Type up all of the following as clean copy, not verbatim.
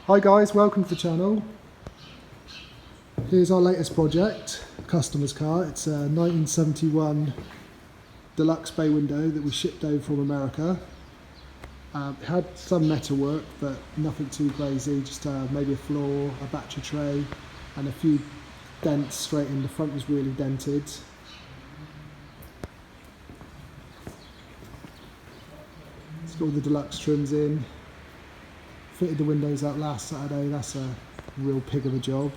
Hi guys, welcome to the channel. Here's our latest project, customer's car. It's a 1971 deluxe bay window that we shipped over from America. It had some metal work, but nothing too crazy, just maybe a floor, a battery tray, and a few dents straight in. The front was really dented. It's got all the deluxe trims in. Fitted the windows out last Saturday. That's a real pig of a job.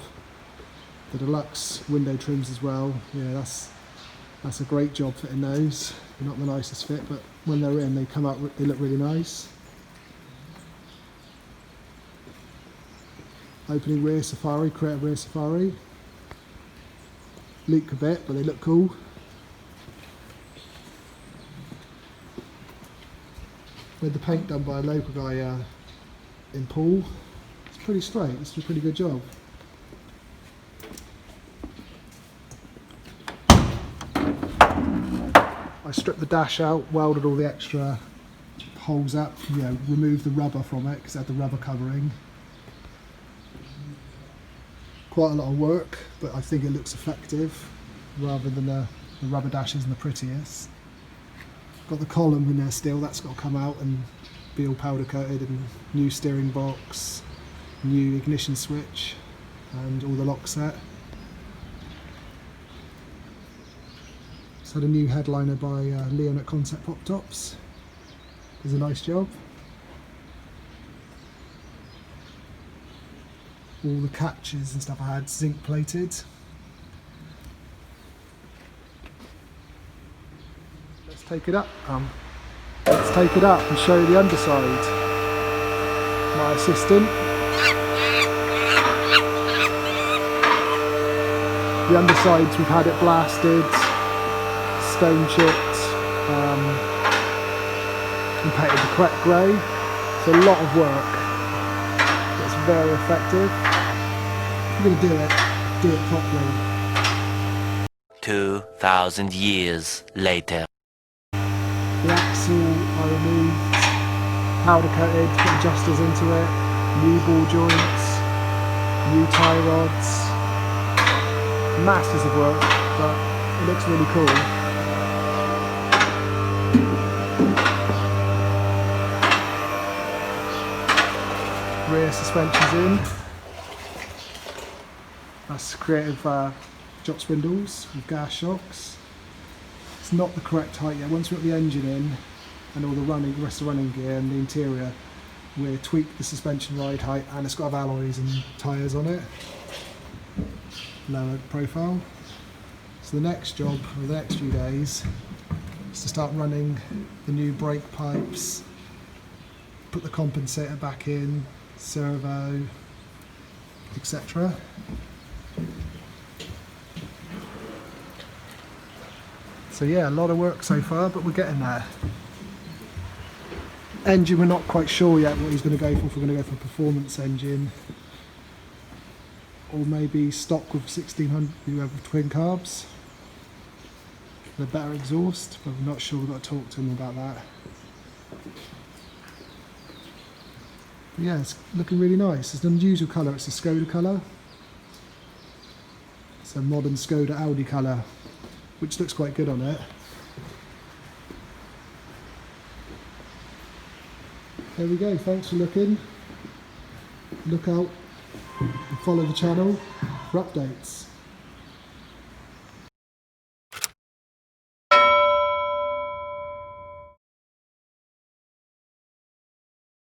The deluxe window trims as well. Yeah, that's a great job fitting those. They're not the nicest fit, but when they're in, they come out. They look really nice. Opening rear safari, creative rear safari. Leak a bit, but they look cool. With the paint done by a local guy in Poole. It's pretty straight. It's a pretty good job. I stripped the dash out, welded all the extra holes up, removed the rubber from it because it had the rubber covering. Quite a lot of work, but I think it looks effective rather than the rubber dash isn't the prettiest. Got the column in there still, that's got to come out and be all powder coated, and new steering box, new ignition switch, and all the lock set. It's had a new headliner by Leon at Concept Pop Tops. Does a nice job. All the catches and stuff I had zinc plated. Let's take it up. Let's take it up and show you the underside. My assistant. The undersides, we've had it blasted, stone chipped, and painted the correct grey. It's a lot of work. It's very effective. If you're going to do it properly. 2,000 years later. The axle I removed, powder coated, put adjusters into it, new ball joints, new tie rods. Masses of work, but it looks really cool. Rear suspension's in. That's creative jock spindles with gas shocks. It's not the correct height yet. Once we've got the engine in and all the rest of the running gear and the interior, we'll tweak the suspension ride height, and it's got to have alloys and tyres on it. Lower profile. So the next job, or the next few days, is to start running the new brake pipes, put the compensator back in, servo, etc. So yeah, a lot of work so far, but we're getting there. Engine, we're not quite sure yet what he's going to go for. If we're going to go for a performance engine, or maybe stock with 1600, you have twin carbs, the better exhaust, but we're not sure. We've got to talk to him about that. But yeah, it's looking really nice. It's an unusual colour. It's a Skoda colour. It's a modern Skoda Audi colour, which looks quite good on it. There we go. Thanks for looking. Look out and follow the channel for updates.